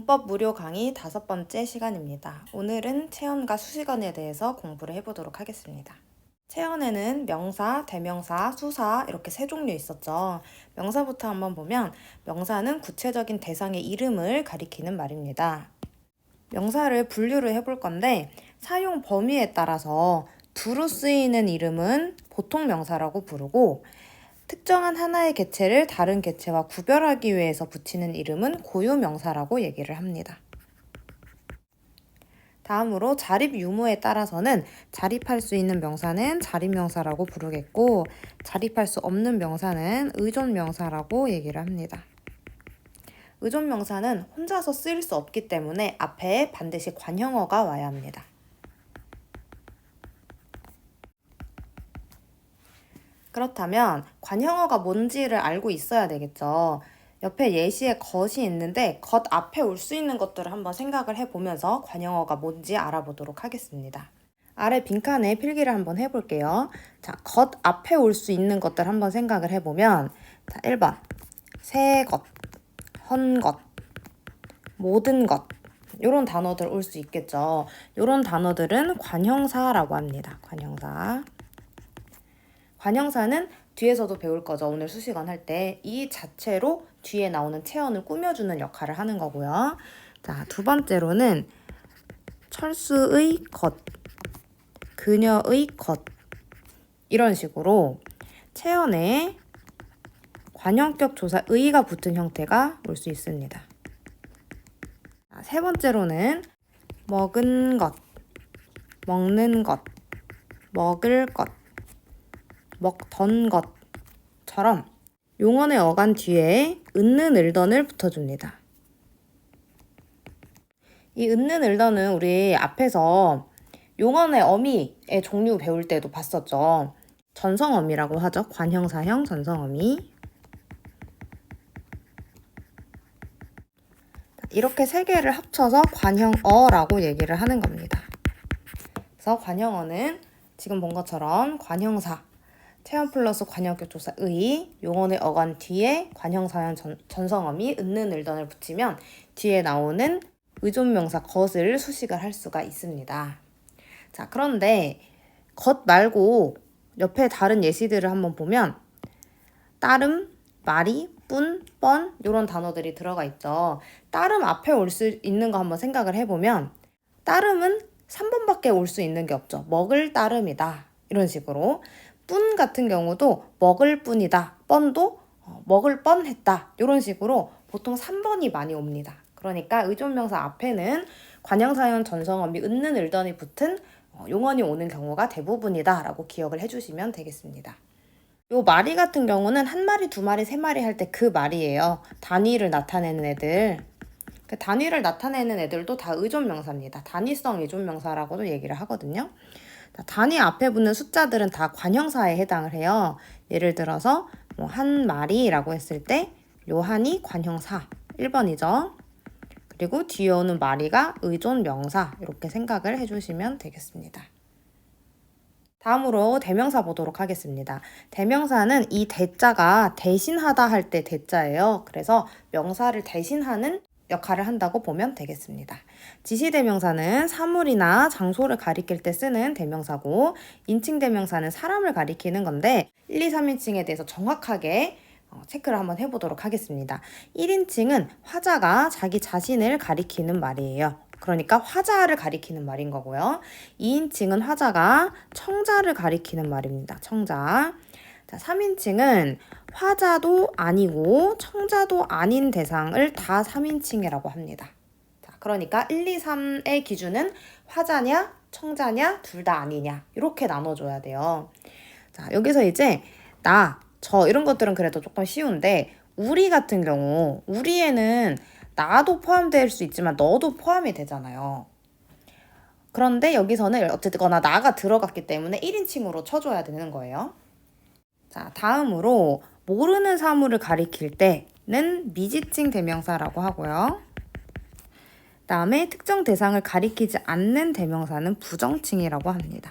문법 무료 강의 5번째 시간입니다. 오늘은 체언과 수식어에 대해서 공부를 해보도록 하겠습니다. 체언에는 명사, 대명사, 수사 이렇게 세 종류 있었죠. 명사부터 한번 보면 명사는 구체적인 대상의 이름을 가리키는 말입니다. 명사를 분류를 해볼 건데 사용 범위에 따라서 두루 쓰이는 이름은 보통 명사라고 부르고 특정한 하나의 개체를 다른 개체와 구별하기 위해서 붙이는 이름은 고유 명사라고 얘기를 합니다. 다음으로 자립 유무에 따라서는 자립할 수 있는 명사는 자립명사라고 부르겠고 자립할 수 없는 명사는 의존명사라고 얘기를 합니다. 의존명사는 혼자서 쓰일 수 없기 때문에 앞에 반드시 관형어가 와야 합니다. 그렇다면 관형어가 뭔지를 알고 있어야 되겠죠. 옆에 예시에 것이 있는데 것 앞에 올 수 있는 것들을 한번 생각을 해보면서 관형어가 뭔지 알아보도록 하겠습니다. 아래 빈칸에 필기를 한번 해볼게요. 자, 것 앞에 올 수 있는 것들 한번 생각을 해보면 자, 1번 새 것, 헌 것, 모든 것 이런 단어들 올 수 있겠죠. 이런 단어들은 관형사라고 합니다. 관형사. 관형사는 뒤에서도 배울 거죠. 오늘 수식원 할 때 이 자체로 뒤에 나오는 체언을 꾸며주는 역할을 하는 거고요. 자, 두 번째로는 철수의 것, 그녀의 것 이런 식으로 체언에 관형격 조사 의가 붙은 형태가 올 수 있습니다. 자, 세 번째로는 먹은 것, 먹는 것, 먹을 것 먹던 것처럼 용언의 어간 뒤에 은는 을던을 붙여줍니다. 이 은는 을던은 우리 앞에서 용언의 어미의 종류 배울 때도 봤었죠. 전성어미라고 하죠. 관형사형 전성어미. 이렇게 세 개를 합쳐서 관형어라고 얘기를 하는 겁니다. 그래서 관형어는 지금 본 것처럼 관형사 체언 플러스 관형격 조사 의, 용언의 어간 뒤에 관형사형 전성어미, 은는 을던을 붙이면 뒤에 나오는 의존명사 것을 수식을 할 수가 있습니다. 자, 그런데 것 말고 옆에 다른 예시들을 한번 보면 따름, 말이, 뿐, 뻔 이런 단어들이 들어가 있죠. 따름 앞에 올 수 있는 거 한번 생각을 해보면 따름은 3번밖에 올 수 있는 게 없죠. 먹을 따름이다. 이런 식으로. 뿐 같은 경우도 먹을 뿐이다. 뻔도 먹을 뻔했다. 이런 식으로 보통 3번이 많이 옵니다. 그러니까 의존명사 앞에는 관형사형 전성어미 은는 을던이 붙은 용언이 오는 경우가 대부분이다 라고 기억을 해주시면 되겠습니다. 요 마리 같은 경우는 한 마리, 두 마리, 세 마리 할 때 그 말이에요. 단위를 나타내는 애들. 그 단위를 나타내는 애들도 다 의존명사입니다. 단위성 의존명사라고도 얘기를 하거든요. 단위 앞에 붙는 숫자들은 다 관형사에 해당을 해요. 예를 들어서 뭐 한 마리라고 했을 때 요한이 관형사 1번이죠. 그리고 뒤에 오는 마리가 의존명사 이렇게 생각을 해주시면 되겠습니다. 다음으로 대명사 보도록 하겠습니다. 대명사는 이 대자가 대신하다 할 때 대자예요. 그래서 명사를 대신하는 역할을 한다고 보면 되겠습니다. 지시대명사는 사물이나 장소를 가리킬 때 쓰는 대명사고 인칭대명사는 사람을 가리키는 건데 1, 2, 3인칭에 대해서 정확하게 체크를 한번 해보도록 하겠습니다. 1인칭은 화자가 자기 자신을 가리키는 말이에요. 그러니까 화자를 가리키는 말인 거고요. 2인칭은 화자가 청자를 가리키는 말입니다. 청자. 자, 3인칭은 화자도 아니고 청자도 아닌 대상을 다 3인칭이라고 합니다. 자, 그러니까 1, 2, 3의 기준은 화자냐, 청자냐, 둘 다 아니냐 이렇게 나눠줘야 돼요. 자, 여기서 이제 나, 저 이런 것들은 그래도 조금 쉬운데 우리 같은 경우 우리에는 나도 포함될 수 있지만 너도 포함이 되잖아요. 그런데 여기서는 어쨌거나 나가 들어갔기 때문에 1인칭으로 쳐줘야 되는 거예요. 자, 다음으로 모르는 사물을 가리킬 때는 미지칭 대명사라고 하고요. 다음에 특정 대상을 가리키지 않는 대명사는 부정칭이라고 합니다.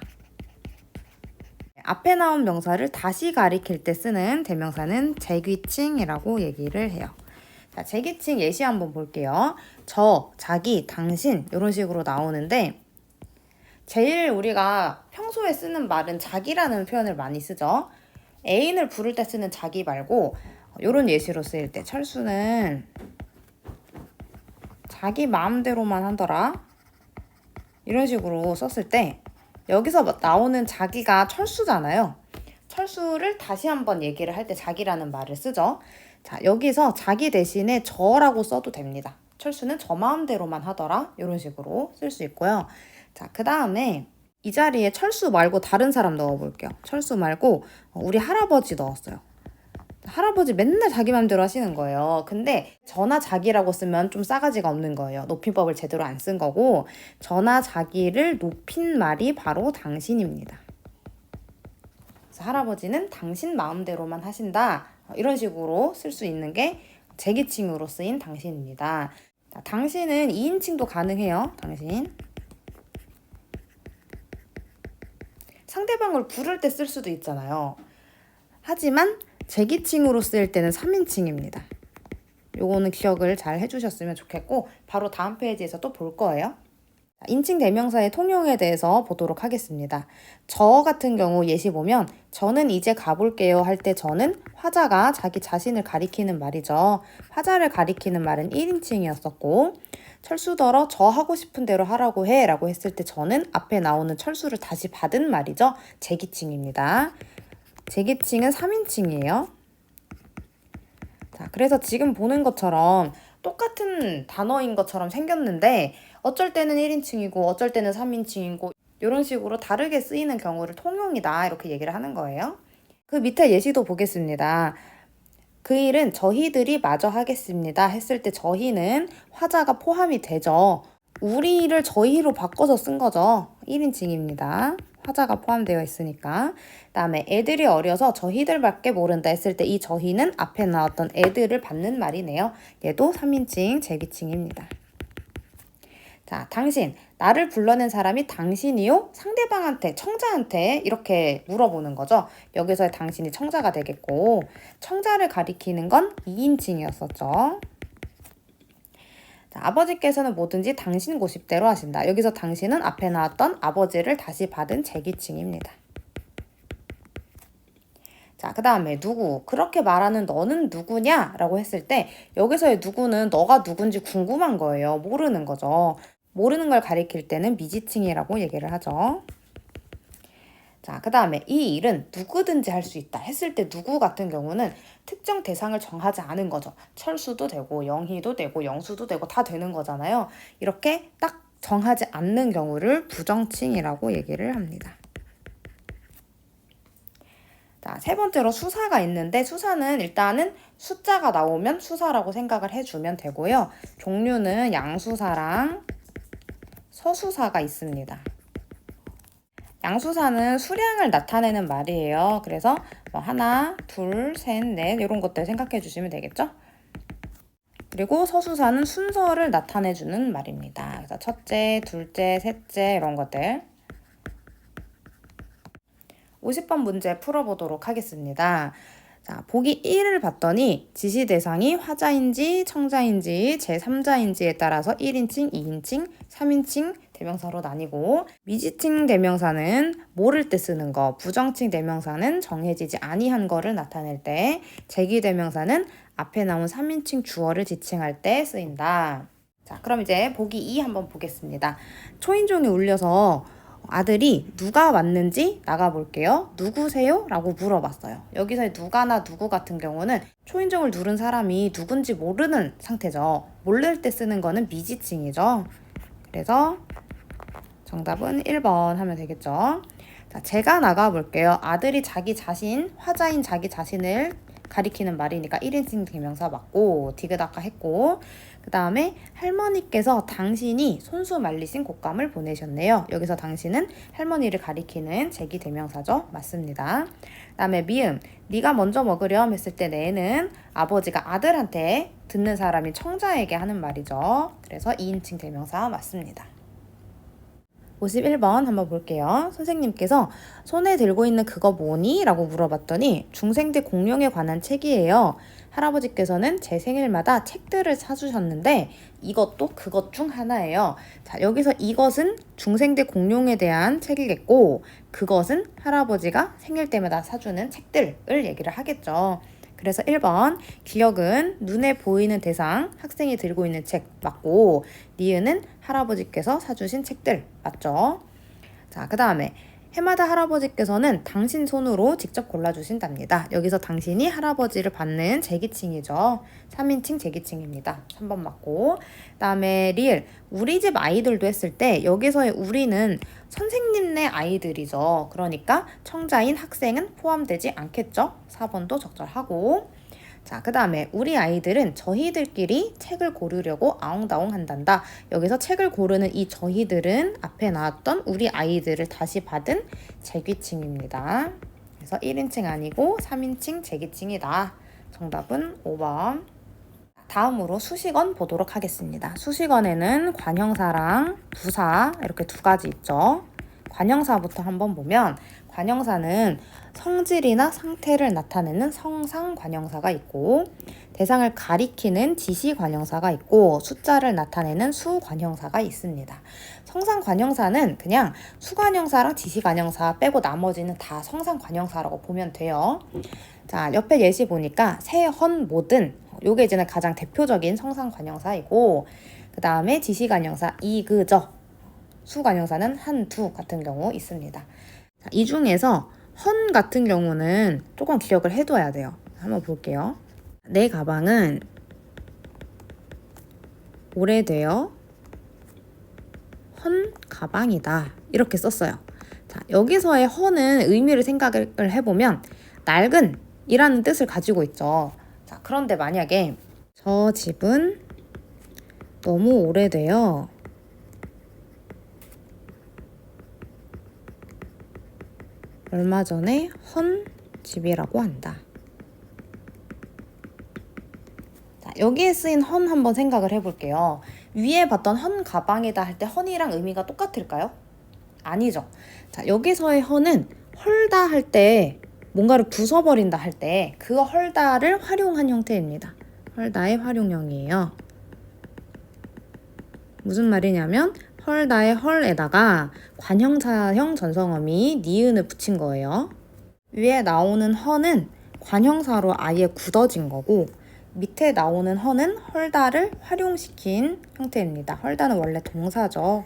앞에 나온 명사를 다시 가리킬 때 쓰는 대명사는 재귀칭이라고 얘기를 해요. 자, 제기칭 예시 한번 볼게요. 저, 자기, 당신 이런 식으로 나오는데 제일 우리가 평소에 쓰는 말은 자기라는 표현을 많이 쓰죠. 애인을 부를 때 쓰는 자기 말고 이런 예시로 쓰일 때 철수는 자기 마음대로만 하더라. 이런 식으로 썼을 때 여기서 나오는 자기가 철수잖아요. 철수를 다시 한번 얘기를 할 때 자기라는 말을 쓰죠. 자, 여기서 자기 대신에 저라고 써도 됩니다. 철수는 저 마음대로만 하더라. 이런 식으로 쓸 수 있고요. 자, 그 다음에 이 자리에 철수 말고 다른 사람 넣어볼게요. 철수 말고 우리 할아버지 넣었어요. 할아버지 맨날 자기 맘대로 하시는 거예요. 근데 저나 자기라고 쓰면 좀 싸가지가 없는 거예요. 높임법을 제대로 안 쓴 거고 저나 자기를 높인 말이 바로 당신입니다. 그래서 할아버지는 당신 마음대로만 하신다. 이런 식으로 쓸 수 있는 게 제기칭으로 쓰인 당신입니다. 자, 당신은 2인칭도 가능해요. 당신. 상대방을 부를 때 쓸 수도 있잖아요. 하지만 제기칭으로 쓰일 때는 3인칭입니다. 요거는 기억을 잘 해주셨으면 좋겠고 바로 다음 페이지에서 또 볼 거예요. 인칭 대명사의 통용에 대해서 보도록 하겠습니다. 저 같은 경우 예시 보면 저는 이제 가볼게요 할 때 저는 화자가 자기 자신을 가리키는 말이죠. 화자를 가리키는 말은 1인칭이었었고 철수더러 저 하고 싶은 대로 하라고 해 라고 했을 때 저는 앞에 나오는 철수를 다시 받은 말이죠. 제기칭입니다. 제기칭은 3인칭이에요. 자, 그래서 지금 보는 것처럼 똑같은 단어인 것처럼 생겼는데 어쩔 때는 1인칭이고 어쩔 때는 3인칭이고 이런 식으로 다르게 쓰이는 경우를 통용이다 이렇게 얘기를 하는 거예요. 그 밑에 예시도 보겠습니다. 그 일은 저희들이 마저 하겠습니다 했을 때 저희는 화자가 포함이 되죠. 우리를 저희로 바꿔서 쓴 거죠. 1인칭입니다. 화자가 포함되어 있으니까. 그다음에 애들이 어려서 저희들밖에 모른다 했을 때 이 저희는 앞에 나왔던 애들을 받는 말이네요. 얘도 3인칭 제기칭입니다. 자, 당신. 나를 불러낸 사람이 당신이요? 상대방한테, 청자한테 이렇게 물어보는 거죠. 여기서의 당신이 청자가 되겠고 청자를 가리키는 건 2인칭이었었죠. 자, 아버지께서는 뭐든지 당신 고집대로 하신다. 여기서 당신은 앞에 나왔던 아버지를 다시 받은 제기칭입니다. 자, 그 다음에 누구. 그렇게 말하는 너는 누구냐? 라고 했을 때 여기서의 누구는 너가 누군지 궁금한 거예요. 모르는 거죠. 모르는 걸 가리킬 때는 미지칭이라고 얘기를 하죠. 자, 그 다음에 이 일은 누구든지 할 수 있다 했을 때 누구 같은 경우는 특정 대상을 정하지 않은 거죠. 철수도 되고 영희도 되고 영수도 되고 다 되는 거잖아요. 이렇게 딱 정하지 않는 경우를 부정칭이라고 얘기를 합니다. 자, 세 번째로 수사가 있는데 수사는 일단은 숫자가 나오면 수사라고 생각을 해주면 되고요. 종류는 양수사랑 서수사가 있습니다. 양수사는 수량을 나타내는 말이에요. 그래서 뭐 하나, 둘, 셋, 넷 이런 것들 생각해 주시면 되겠죠? 그리고 서수사는 순서를 나타내주는 말입니다. 그래서 첫째, 둘째, 셋째 이런 것들. 50번 문제 풀어보도록 하겠습니다. 자, 보기 1을 봤더니 지시 대상이 화자인지 청자인지 제3자인지에 따라서 1인칭, 2인칭, 3인칭 대명사로 나뉘고 미지칭 대명사는 모를 때 쓰는 거, 부정칭 대명사는 정해지지 아니한 거를 나타낼 때, 제기 대명사는 앞에 나온 3인칭 주어를 지칭할 때 쓰인다. 자, 그럼 이제 보기 2 한번 보겠습니다. 초인종이 울려서 아들이 누가 왔는지 나가볼게요. 누구세요? 라고 물어봤어요. 여기서 누가나 누구 같은 경우는 초인종을 누른 사람이 누군지 모르는 상태죠. 모를 때 쓰는 거는 미지칭이죠. 그래서 정답은 1번 하면 되겠죠. 자, 제가 나가볼게요. 아들이 자기 자신, 화자인 자기 자신을 가리키는 말이니까 1인칭 대명사 맞고 디귿아까 했고 그 다음에 할머니께서 당신이 손수 말리신 곶감을 보내셨네요. 여기서 당신은 할머니를 가리키는 제기 대명사죠. 맞습니다. 그 다음에 미음, 네가 먼저 먹으렴 했을 때 네는 아버지가 아들한테 듣는 사람이 청자에게 하는 말이죠. 그래서 2인칭 대명사 맞습니다. 51번 한번 볼게요. 선생님께서 손에 들고 있는 그거 뭐니? 라고 물어봤더니 중생대 공룡에 관한 책이에요. 할아버지께서는 제 생일마다 책들을 사주셨는데 이것도 그것 중 하나예요. 자, 여기서 이것은 중생대 공룡에 대한 책이겠고 그것은 할아버지가 생일 때마다 사주는 책들을 얘기를 하겠죠. 그래서 1번 기억은 눈에 보이는 대상, 학생이 들고 있는 책 맞고 니은은 할아버지께서 사주신 책들 맞죠? 자, 그 다음에 해마다 할아버지께서는 당신 손으로 직접 골라주신답니다. 여기서 당신이 할아버지를 받는 제기칭이죠. 3인칭 제기칭입니다. 3번 맞고. 그 다음에 리을 우리 집 아이들도 했을 때 여기서의 우리는 선생님네 아이들이죠. 그러니까 청자인 학생은 포함되지 않겠죠. 4번도 적절하고. 자, 그 다음에 우리 아이들은 저희들끼리 책을 고르려고 아웅다웅 한단다. 여기서 책을 고르는 이 저희들은 앞에 나왔던 우리 아이들을 다시 받은 제귀칭입니다. 그래서 1인칭 아니고 3인칭 제귀칭이다. 정답은 5번. 다음으로 수식어 보도록 하겠습니다. 수식어에는 관형사랑 부사 이렇게 두 가지 있죠. 관형사부터 한번 보면 관형사는 성질이나 상태를 나타내는 성상 관형사가 있고 대상을 가리키는 지시 관형사가 있고 숫자를 나타내는 수 관형사가 있습니다. 성상 관형사는 그냥 수 관형사랑 지시 관형사 빼고 나머지는 다 성상 관형사라고 보면 돼요. 자, 옆에 예시 보니까 새, 헌, 모든 요게 이제는 가장 대표적인 성상 관형사이고 그 다음에 지시 관형사 이, 그, 저 수 관형사는 한, 두 같은 경우 있습니다. 자, 이 중에서 헌 같은 경우는 조금 기억을 해둬야 돼요. 한번 볼게요. 내 가방은 오래되어 헌 가방이다. 이렇게 썼어요. 자, 여기서의 헌은 의미를 생각을 해보면 낡은 이라는 뜻을 가지고 있죠. 자, 그런데 만약에 저 집은 너무 오래되어 얼마 전에 헌 집이라고 한다. 자, 여기에 쓰인 헌 한번 생각을 해볼게요. 위에 봤던 헌 가방이다 할 때 헌이랑 의미가 똑같을까요? 아니죠. 자, 여기서의 헌은 헐다 할 때 뭔가를 부숴버린다 할 때 그 헐다를 활용한 형태입니다. 헐다의 활용형이에요. 무슨 말이냐면 헐다의 헐에다가 관형사형 전성어미 니은을 붙인 거예요. 위에 나오는 헌은 관형사로 아예 굳어진 거고 밑에 나오는 헌은 헐다를 활용시킨 형태입니다. 헐다는 원래 동사죠.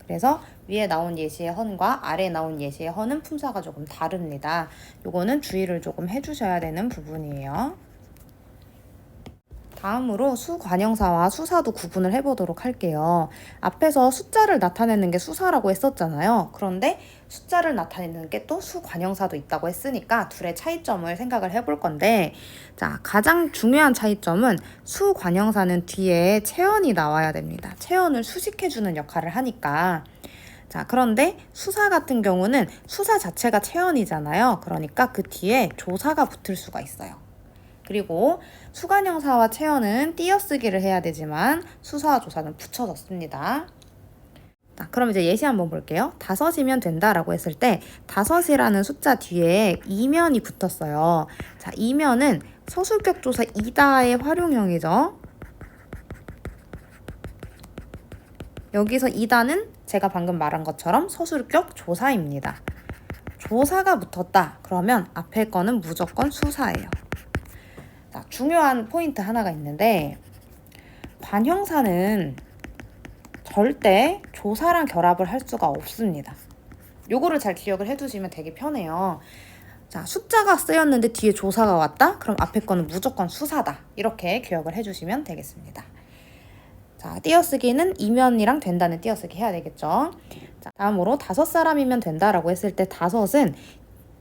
그래서 위에 나온 예시의 헌과 아래에 나온 예시의 헌은 품사가 조금 다릅니다. 요거는 주의를 조금 해주셔야 되는 부분이에요. 다음으로 수관형사와 수사도 구분을 해보도록 할게요. 앞에서 숫자를 나타내는 게 수사라고 했었잖아요. 그런데 숫자를 나타내는 게 또 수관형사도 있다고 했으니까 둘의 차이점을 생각을 해볼 건데 자, 가장 중요한 차이점은 수관형사는 뒤에 체언이 나와야 됩니다. 체언을 수식해주는 역할을 하니까 자, 그런데 수사 같은 경우는 수사 자체가 체언이잖아요. 그러니까 그 뒤에 조사가 붙을 수가 있어요. 그리고 수관형사와 체언은 띄어쓰기를 해야 되지만 수사와 조사는 붙여서 씁니다. 자, 그럼 이제 예시 한번 볼게요. 5이면 된다라고 했을 때 5이라는 숫자 뒤에 이면이 붙었어요. 자, 이면은 서술격 조사 이다의 활용형이죠. 여기서 이다는 제가 방금 말한 것처럼 서술격 조사입니다. 조사가 붙었다. 그러면 앞에 거는 무조건 수사예요. 자, 중요한 포인트 하나가 있는데 관형사는 절대 조사랑 결합을 할 수가 없습니다. 요거를 잘 기억을 해두시면 되게 편해요. 자, 숫자가 쓰였는데 뒤에 조사가 왔다? 그럼 앞에 거는 무조건 수사다. 이렇게 기억을 해주시면 되겠습니다. 자, 띄어쓰기는 이면이랑 된다는 띄어쓰기 해야 되겠죠. 자, 다음으로 5사람이면 된다라고 했을 때 5은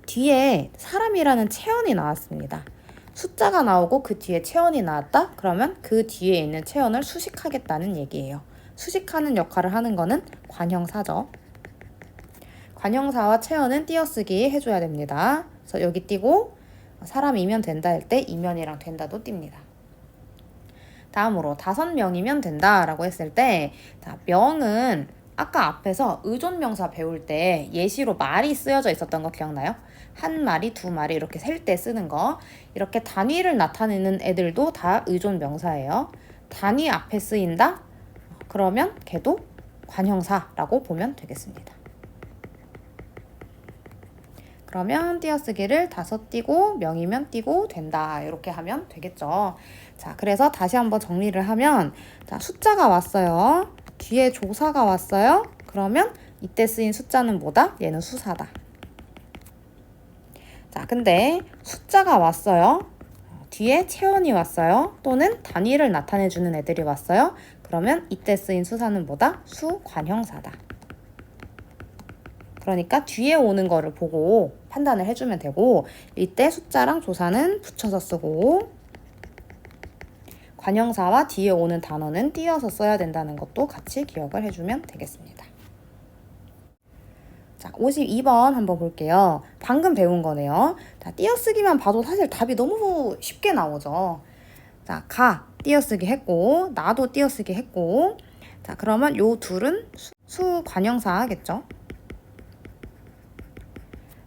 뒤에 사람이라는 체언이 나왔습니다. 숫자가 나오고 그 뒤에 체언이 나왔다? 그러면 그 뒤에 있는 체언을 수식하겠다는 얘기예요. 수식하는 역할을 하는 거는 관형사죠. 관형사와 체언은 띄어쓰기 해줘야 됩니다. 그래서 여기 띄고 사람이면 된다 할 때 이면이랑 된다도 띱니다. 다음으로 5명이면 된다라고 했을 때 자, 명은 아까 앞에서 의존명사 배울 때 예시로 말이 쓰여져 있었던 거 기억나요? 한 마리, 두 마리 이렇게 셀 때 쓰는 거. 이렇게 단위를 나타내는 애들도 다 의존명사예요. 단위 앞에 쓰인다? 그러면 걔도 관형사라고 보면 되겠습니다. 그러면 띄어쓰기를 5 띄고 명이면 띄고 된다. 이렇게 하면 되겠죠. 자, 그래서 다시 한번 정리를 하면, 자, 숫자가 왔어요. 뒤에 조사가 왔어요. 그러면 이때 쓰인 숫자는 뭐다? 얘는 수사다. 자, 근데 숫자가 왔어요. 뒤에 체온이 왔어요. 또는 단위를 나타내주는 애들이 왔어요. 그러면 이때 쓰인 수사는 뭐다? 수관형사다. 그러니까 뒤에 오는 거를 보고 판단을 해주면 되고, 이때 숫자랑 조사는 붙여서 쓰고, 관형사와 뒤에 오는 단어는 띄어서 써야 된다는 것도 같이 기억을 해주면 되겠습니다. 자, 52번 한번 볼게요. 방금 배운 거네요. 자, 띄어쓰기만 봐도 사실 답이 너무 쉽게 나오죠. 자, 가 띄어쓰기 했고, 나도 띄어쓰기 했고, 자, 그러면 요 둘은 수관형사겠죠.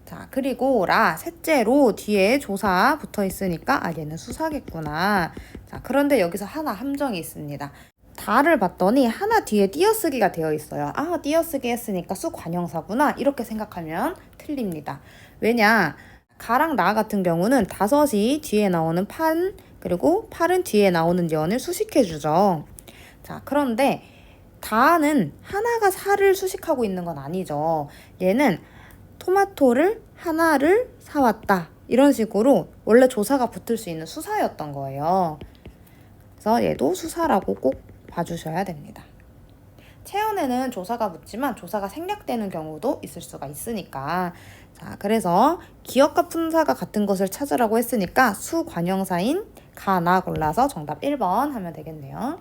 자, 그리고 셋째로 뒤에 조사 붙어 있으니까 얘는 수사겠구나. 자, 그런데 여기서 하나 함정이 있습니다. 다를 봤더니 하나 뒤에 띄어쓰기가 되어 있어요. 띄어쓰기 했으니까 수관형사구나. 이렇게 생각하면 틀립니다. 왜냐? 가랑 나 같은 경우는 5이 뒤에 나오는 판, 그리고 8은 뒤에 나오는 연을 수식해주죠. 자, 그런데 다는 하나가 4를 수식하고 있는 건 아니죠. 얘는 토마토를 하나를 사왔다. 이런 식으로 원래 조사가 붙을 수 있는 수사였던 거예요. 그래서 얘도 수사라고 꼭 봐주셔야 됩니다. 체온에는 조사가 붙지만 조사가 생략되는 경우도 있을 수가 있으니까. 자, 그래서 기역과 품사가 같은 것을 찾으라고 했으니까 수관형사인 가나 골라서 정답 1번 하면 되겠네요.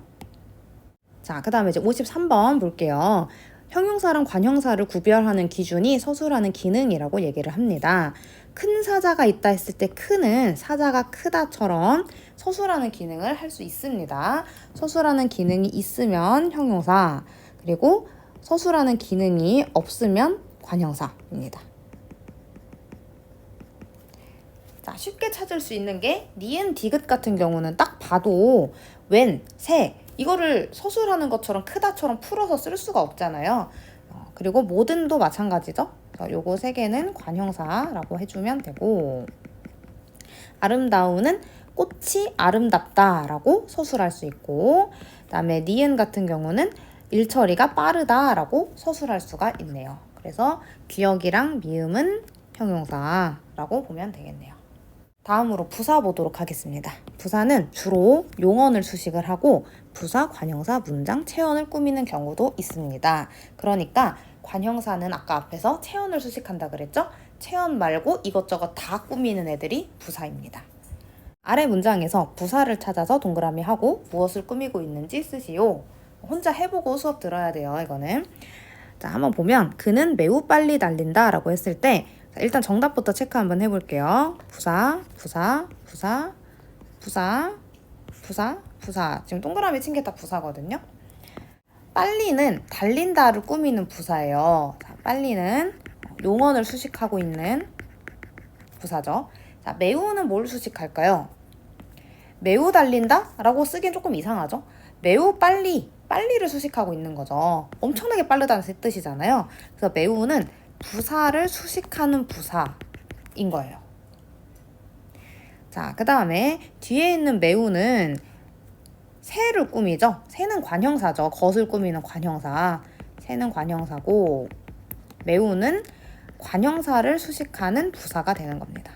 자, 그 다음에 이제 53번 볼게요. 형용사랑 관형사를 구별하는 기준이 서술하는 기능이라고 얘기를 합니다. 큰 사자가 있다 했을 때 크는 사자가 크다처럼 서술하는 기능을 할 수 있습니다. 서술하는 기능이 있으면 형용사, 그리고 서술하는 기능이 없으면 관형사입니다. 자, 쉽게 찾을 수 있는 게 니은, 디귿 같은 경우는 딱 봐도 웬, 새 이거를 서술하는 것처럼 크다처럼 풀어서 쓸 수가 없잖아요. 그리고 모든도 마찬가지죠. 요거 3개는 관형사라고 해주면 되고, 아름다우는 꽃이 아름답다라고 서술할 수 있고, 그다음에 니은 같은 경우는 일처리가 빠르다라고 서술할 수가 있네요. 그래서 기역이랑 미음은 형용사라고 보면 되겠네요. 다음으로 부사 보도록 하겠습니다. 부사는 주로 용언을 수식을 하고 부사, 관형사, 문장, 체언을 꾸미는 경우도 있습니다. 그러니까 관형사는 아까 앞에서 체언을 수식한다 그랬죠? 체언 말고 이것저것 다 꾸미는 애들이 부사입니다. 아래 문장에서 부사를 찾아서 동그라미 하고 무엇을 꾸미고 있는지 쓰시오. 혼자 해보고 수업 들어야 돼요, 이거는. 자, 한번 보면 그는 매우 빨리 달린다 라고 했을 때, 자, 일단 정답부터 체크 한번 해볼게요. 부사, 부사, 부사, 부사, 부사, 부사. 지금 동그라미 친 게 다 부사거든요. 빨리는 달린다를 꾸미는 부사예요. 자, 빨리는 용언을 수식하고 있는 부사죠. 자, 매우는 뭘 수식할까요? 매우 달린다? 라고 쓰기엔 조금 이상하죠? 매우 빨리를 수식하고 있는 거죠. 엄청나게 빠르다는 뜻이잖아요. 그래서 매우는 부사를 수식하는 부사인 거예요. 자, 그 다음에 뒤에 있는 매우는 새를 꾸미죠. 새는 관형사죠. 것을 꾸미는 관형사. 새는 관형사고, 매우는 관형사를 수식하는 부사가 되는 겁니다.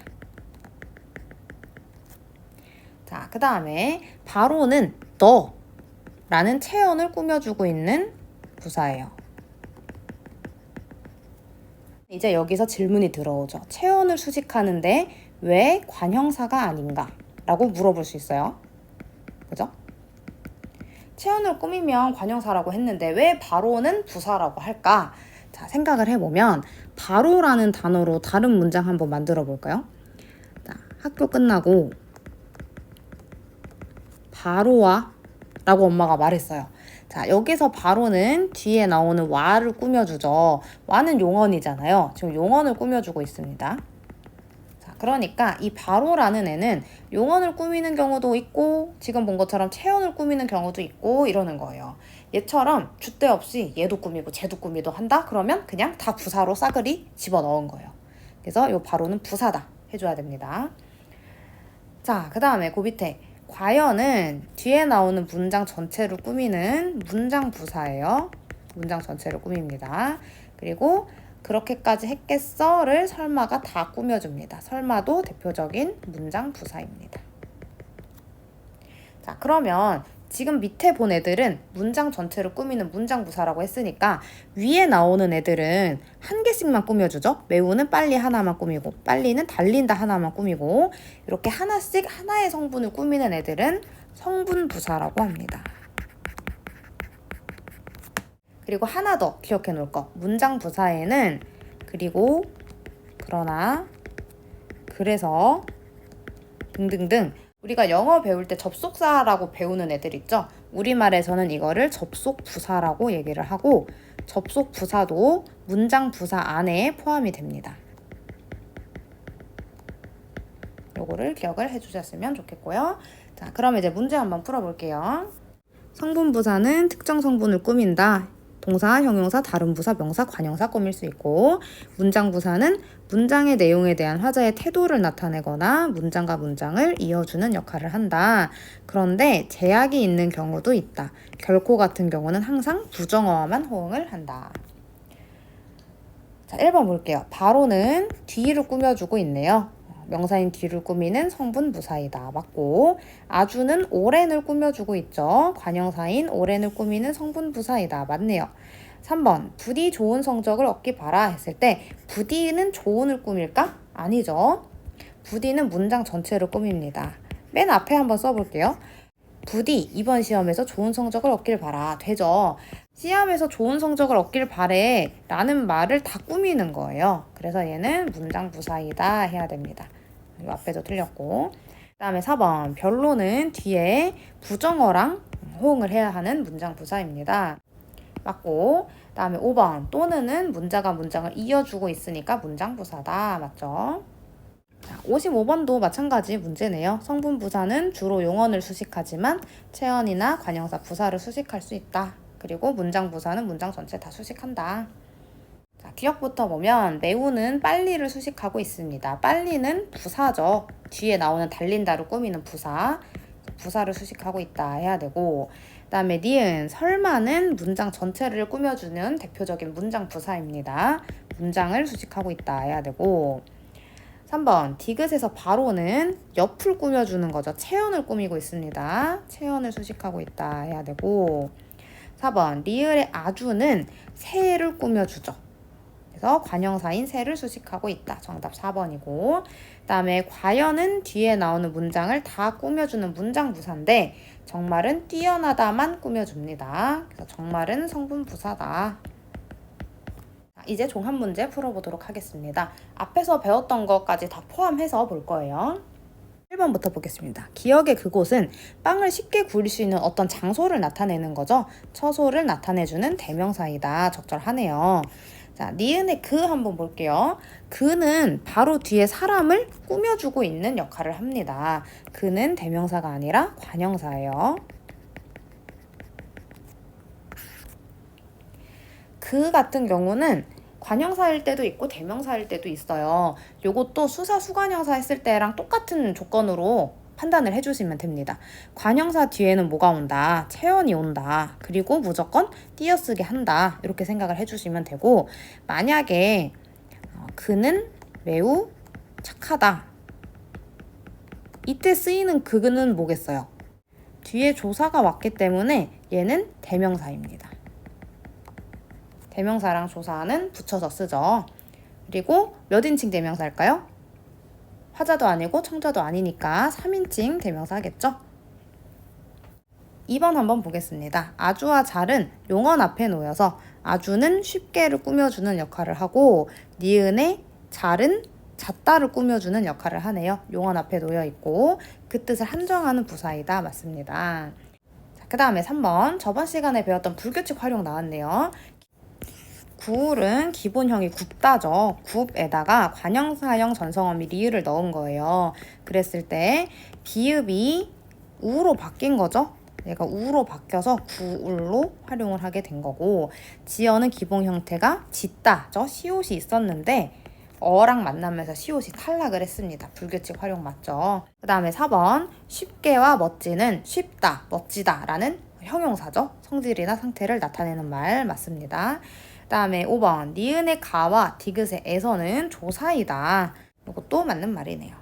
자, 그 다음에 바로는 너라는 체언을 꾸며주고 있는 부사예요. 이제 여기서 질문이 들어오죠. 체언을 수식하는데 왜 관형사가 아닌가? 라고 물어볼 수 있어요. 그죠? 체언을 꾸미면 관형사라고 했는데 왜 바로는 부사라고 할까? 자, 생각을 해보면 바로라는 단어로 다른 문장 한번 만들어 볼까요? 자, 학교 끝나고 바로 와 라고 엄마가 말했어요. 자, 여기서 바로는 뒤에 나오는 와를 꾸며주죠. 와는 용언이잖아요. 지금 용언을 꾸며주고 있습니다. 자, 그러니까 이 바로라는 애는 용언을 꾸미는 경우도 있고 지금 본 것처럼 체언을 꾸미는 경우도 있고 이러는 거예요. 얘처럼 줏대 없이 얘도 꾸미고 쟤도 꾸미도 한다? 그러면 그냥 다 부사로 싸그리 집어넣은 거예요. 그래서 이 바로는 부사다 해줘야 됩니다. 자, 그 다음에 그 밑에 과연은 뒤에 나오는 문장 전체를 꾸미는 문장 부사예요. 문장 전체를 꾸밉니다. 그리고 그렇게까지 했겠어를 설마가 다 꾸며줍니다. 설마도 대표적인 문장 부사입니다. 자, 그러면 지금 밑에 본 애들은 문장 전체를 꾸미는 문장 부사라고 했으니까 위에 나오는 애들은 한 개씩만 꾸며주죠. 매우는 빨리 하나만 꾸미고 빨리는 달린다 하나만 꾸미고 이렇게 하나씩 하나의 성분을 꾸미는 애들은 성분 부사라고 합니다. 그리고 하나 더 기억해 놓을 거. 문장 부사에는 그리고 그러나 그래서 등등등 우리가 영어 배울 때 접속사라고 배우는 애들 있죠? 우리말에서는 이거를 접속부사라고 얘기를 하고 접속부사도 문장 부사 안에 포함이 됩니다. 요거를 기억을 해주셨으면 좋겠고요. 자, 그럼 이제 문제 한번 풀어볼게요. 성분부사는 특정 성분을 꾸민다. 동사, 형용사, 다른 부사, 명사, 관형사 꾸밀 수 있고 문장부사는 문장의 내용에 대한 화자의 태도를 나타내거나 문장과 문장을 이어주는 역할을 한다. 그런데 제약이 있는 경우도 있다. 결코 같은 경우는 항상 부정어와만 호응을 한다. 자, 1번 볼게요. 바로는 뒤를 꾸며주고 있네요. 명사인 뒤를 꾸미는 성분부사이다. 맞고 아주는 오랜을 꾸며주고 있죠. 관형사인 오랜을 꾸미는 성분부사이다. 맞네요. 3번 부디 좋은 성적을 얻기 바라 했을 때 부디는 좋은을 꾸밀까? 아니죠. 부디는 문장 전체를 꾸밉니다. 맨 앞에 한번 써볼게요. 부디 이번 시험에서 좋은 성적을 얻길 바라. 되죠. 시험에서 좋은 성적을 얻길 바래 라는 말을 다 꾸미는 거예요. 그래서 얘는 문장 부사이다 해야 됩니다. 이 앞에도 틀렸고 그 다음에 4번 별로는 뒤에 부정어랑 호응을 해야 하는 문장 부사입니다. 맞고 그 다음에 5번 또는은 문자가 문장을 이어주고 있으니까 문장 부사다. 맞죠? 55번도 마찬가지 문제네요. 성분 부사는 주로 용언을 수식하지만 체언이나 관형사 부사를 수식할 수 있다. 그리고 문장 부사는 문장 전체 다 수식한다. 자, 기억부터 보면 매우는 빨리를 수식하고 있습니다. 빨리는 부사죠. 뒤에 나오는 달린다를 꾸미는 부사. 부사를 수식하고 있다 해야 되고 그 다음에 니은 설마는 문장 전체를 꾸며주는 대표적인 문장 부사입니다. 문장을 수식하고 있다 해야 되고 3번 디귿에서 바로는 옆을 꾸며주는 거죠. 체언을 꾸미고 있습니다. 체언을 수식하고 있다 해야 되고 4번 리을의 아주는 새를 꾸며주죠. 그래서 관형사인 새를 수식하고 있다. 정답 4번이고 그 다음에 과연은 뒤에 나오는 문장을 다 꾸며주는 문장 부사인데 정말은 뛰어나다만 꾸며줍니다. 그래서 정말은 성분 부사다. 이제 종 한 문제 풀어보도록 하겠습니다. 앞에서 배웠던 것까지 다 포함해서 볼 거예요. 1번부터 보겠습니다. 기억의 그곳은 빵을 쉽게 구울 수 있는 어떤 장소를 나타내는 거죠. 처소를 나타내주는 대명사이다. 적절하네요. 자, 니은의 그 한번 볼게요. 그는 바로 뒤에 사람을 꾸며주고 있는 역할을 합니다. 그는 대명사가 아니라 관형사예요. 그 같은 경우는 관형사일 때도 있고 대명사일 때도 있어요. 요것도 수사 수관형사 했을 때랑 똑같은 조건으로 판단을 해주시면 됩니다. 관형사 뒤에는 뭐가 온다? 체언이 온다. 그리고 무조건 띄어쓰게 한다. 이렇게 생각을 해주시면 되고 만약에 그는 매우 착하다. 이때 쓰이는 그는 뭐겠어요? 뒤에 조사가 왔기 때문에 얘는 대명사입니다. 대명사랑 조사는 붙여서 쓰죠. 그리고 몇 인칭 대명사일까요? 화자도 아니고 청자도 아니니까 3인칭 대명사 하겠죠? 2번 한번 보겠습니다. 아주와 잘은 용언 앞에 놓여서 아주는 쉽게를 꾸며주는 역할을 하고 니은의 잘은 잣다를 꾸며주는 역할을 하네요. 용언 앞에 놓여 있고 그 뜻을 한정하는 부사이다. 맞습니다. 그 다음에 3번 저번 시간에 배웠던 불규칙 활용 나왔네요. 구울은 기본형이 굽다죠. 굽에다가 관형사형 전성어미 리을을 넣은 거예요. 그랬을 때 비읍이 우로 바뀐 거죠. 얘가 우로 바뀌어서 구울로 활용을 하게 된 거고, 지어는 기본 형태가 짓다죠. 시옷이 있었는데 어랑 만나면서 시옷이 탈락을 했습니다. 불규칙 활용 맞죠. 그 다음에 4번 쉽게와 멋지는 쉽다, 멋지다 라는 형용사죠. 성질이나 상태를 나타내는 말 맞습니다. 그 다음에 5번 니은의 가와 디귿의 에서는 조사이다. 이것도 맞는 말이네요.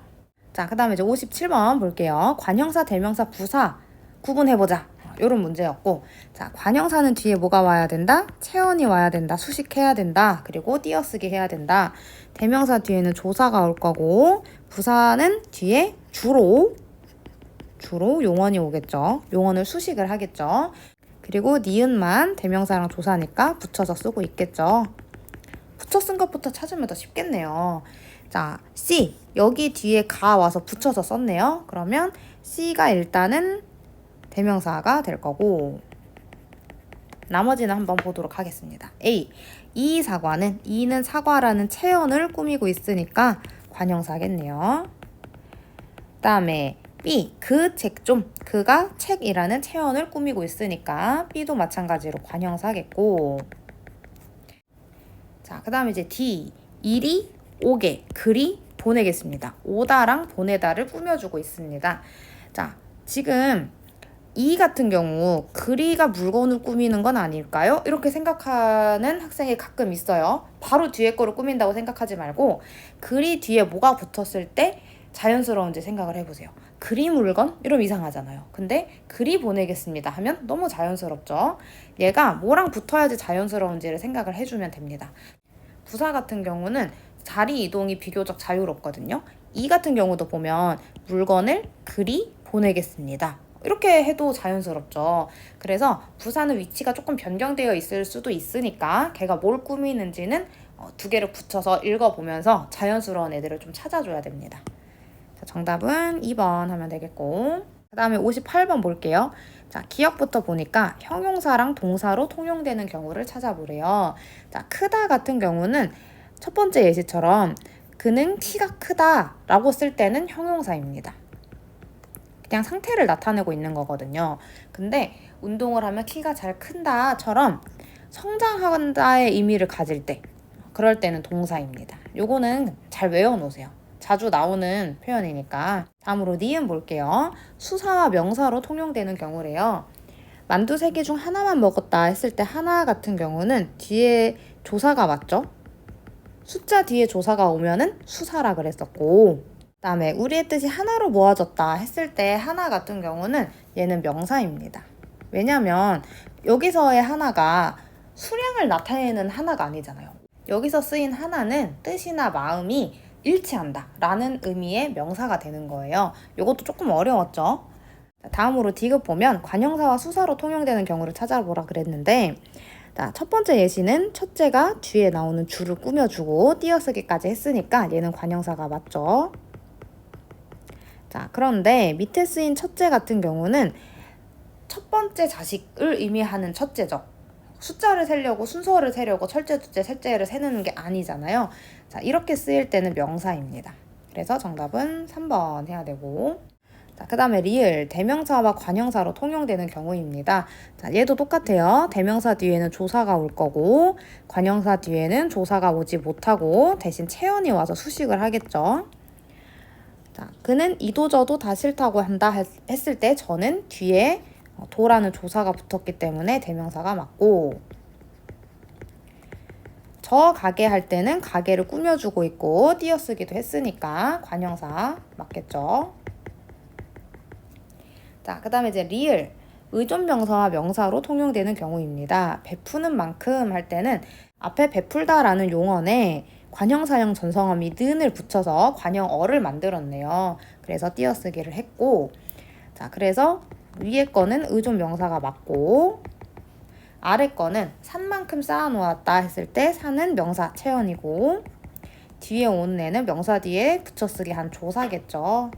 자, 그 다음에 이제 57번 볼게요. 관형사, 대명사, 부사 구분해보자. 이런 문제였고, 자, 관형사는 뒤에 뭐가 와야 된다? 체언이 와야 된다. 수식해야 된다. 그리고 띄어쓰기 해야 된다. 대명사 뒤에는 조사가 올 거고, 부사는 뒤에 주로 용언이 오겠죠. 용언을 수식을 하겠죠. 그리고 니은만 대명사랑 조사니까 붙여서 쓰고 있겠죠. 붙여 쓴 것부터 찾으면 더 쉽겠네요. 자, C. 여기 뒤에 가 와서 붙여서 썼네요. 그러면 C가 일단은 대명사가 될 거고, 나머지는 한번 보도록 하겠습니다. A. 이 사과는, 이는 사과라는 체언을 꾸미고 있으니까 관형사겠네요. 그 다음에 B. 그 책 좀, 그가 책이라는 체언을 꾸미고 있으니까 B도 마찬가지로 관형사겠고, 자, 그 다음에 이제 D. 일이 오게, 글이 보내겠습니다. 오다랑 보내다를 꾸며주고 있습니다. 자, 지금 이 같은 경우 글이가 물건을 꾸미는 건 아닐까요? 이렇게 생각하는 학생이 가끔 있어요. 바로 뒤에 거를 꾸민다고 생각하지 말고 글이 뒤에 뭐가 붙었을 때 자연스러운지 생각을 해보세요. 글이 물건? 이러면 이상하잖아요. 근데 글이 보내겠습니다 하면 너무 자연스럽죠. 얘가 뭐랑 붙어야지 자연스러운지를 생각을 해주면 됩니다. 부사 같은 경우는 자리 이동이 비교적 자유롭거든요. 이 같은 경우도 보면 물건을 글이 보내겠습니다. 이렇게 해도 자연스럽죠. 그래서 부사는 위치가 조금 변경되어 있을 수도 있으니까 걔가 뭘 꾸미는지는 두 개를 붙여서 읽어보면서 자연스러운 애들을 좀 찾아줘야 됩니다. 자, 정답은 2번 하면 되겠고, 그 다음에 58번 볼게요. 자, 기억부터 보니까 형용사랑 동사로 통용되는 경우를 찾아보래요. 자, 크다 같은 경우는 첫 번째 예시처럼 그는 키가 크다 라고 쓸 때는 형용사입니다. 그냥 상태를 나타내고 있는 거거든요. 근데 운동을 하면 키가 잘 큰다처럼 성장한다의 의미를 가질 때, 그럴 때는 동사입니다. 요거는 잘 외워놓으세요. 자주 나오는 표현이니까. 다음으로 니은 볼게요. 수사와 명사로 통용되는 경우래요. 만두 3개 중 하나만 먹었다 했을 때 하나 같은 경우는 뒤에 조사가 왔죠. 숫자 뒤에 조사가 오면은 수사라 그랬었고, 그 다음에 우리의 뜻이 하나로 모아졌다 했을 때 하나 같은 경우는 얘는 명사입니다. 왜냐면 여기서의 하나가 수량을 나타내는 하나가 아니잖아요. 여기서 쓰인 하나는 뜻이나 마음이 일치한다 라는 의미의 명사가 되는 거예요. 이것도 조금 어려웠죠. 다음으로 디귿 보면 관형사와 수사로 통용되는 경우를 찾아보라 그랬는데, 자, 첫 번째 예시는 첫째가 뒤에 나오는 줄을 꾸며주고 띄어쓰기까지 했으니까 얘는 관형사가 맞죠. 자, 그런데 밑에 쓰인 첫째 같은 경우는 첫 번째 자식을 의미하는 첫째죠. 숫자를 세려고 순서를 세려고 첫째, 둘째, 셋째를 세는 게 아니잖아요. 자, 이렇게 쓰일 때는 명사입니다. 그래서 정답은 3번 해야 되고, 자, 그 다음에 리을, 대명사와 관형사로 통용되는 경우입니다. 자, 얘도 똑같아요. 대명사 뒤에는 조사가 올 거고, 관형사 뒤에는 조사가 오지 못하고 대신 체언이 와서 수식을 하겠죠. 자, 그는 이도저도 다 싫다고 한다 했을 때 저는 뒤에 도라는 조사가 붙었기 때문에 대명사가 맞고, 저 가게 할 때는 가게를 꾸며주고 있고 띄어쓰기도 했으니까 관형사 맞겠죠. 자, 그 다음에 이제 리을, 의존명사와 명사로 통용되는 경우입니다. 베푸는 만큼 할 때는 앞에 베풀다라는 용언에 관형사형 전성어미 는을 붙여서 관형어를 만들었네요. 그래서 띄어쓰기를 했고, 자, 그래서 위에 거는 의존명사가 맞고, 아래 거는 산만큼 쌓아놓았다 했을 때 산은 명사 체언이고, 뒤에 온 애는 명사 뒤에 붙여쓰기 한 조사겠죠.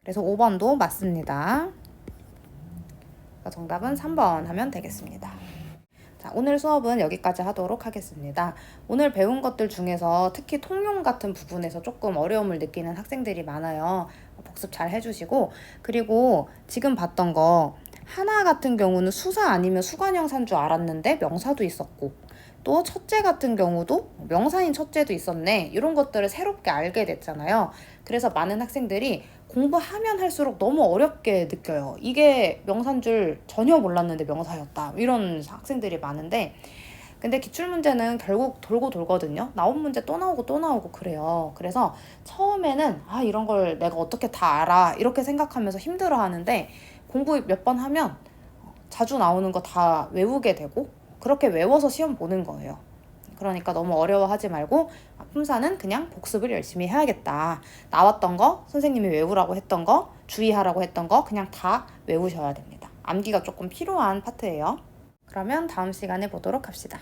그래서 5번도 맞습니다. 그러니까 정답은 3번 하면 되겠습니다. 자, 오늘 수업은 여기까지 하도록 하겠습니다. 오늘 배운 것들 중에서 특히 통용 같은 부분에서 조금 어려움을 느끼는 학생들이 많아요. 복습 잘 해주시고, 그리고 지금 봤던 거 하나 같은 경우는 수사 아니면 수관형사인 줄 알았는데 명사도 있었고, 또 첫째 같은 경우도 명사인 첫째도 있었네, 이런 것들을 새롭게 알게 됐잖아요. 그래서 많은 학생들이 공부하면 할수록 너무 어렵게 느껴요. 이게 명사인 줄 전혀 몰랐는데 명사였다, 이런 학생들이 많은데, 근데 기출문제는 결국 돌고 돌거든요. 나온 문제 또 나오고 또 나오고 그래요. 그래서 처음에는 이런 걸 내가 어떻게 다 알아, 이렇게 생각하면서 힘들어 하는데, 공부 몇 번 하면 자주 나오는 거 다 외우게 되고, 그렇게 외워서 시험 보는 거예요. 그러니까 너무 어려워하지 말고 품사는 그냥 복습을 열심히 해야겠다. 나왔던 거, 선생님이 외우라고 했던 거, 주의하라고 했던 거 그냥 다 외우셔야 됩니다. 암기가 조금 필요한 파트예요. 그러면 다음 시간에 보도록 합시다.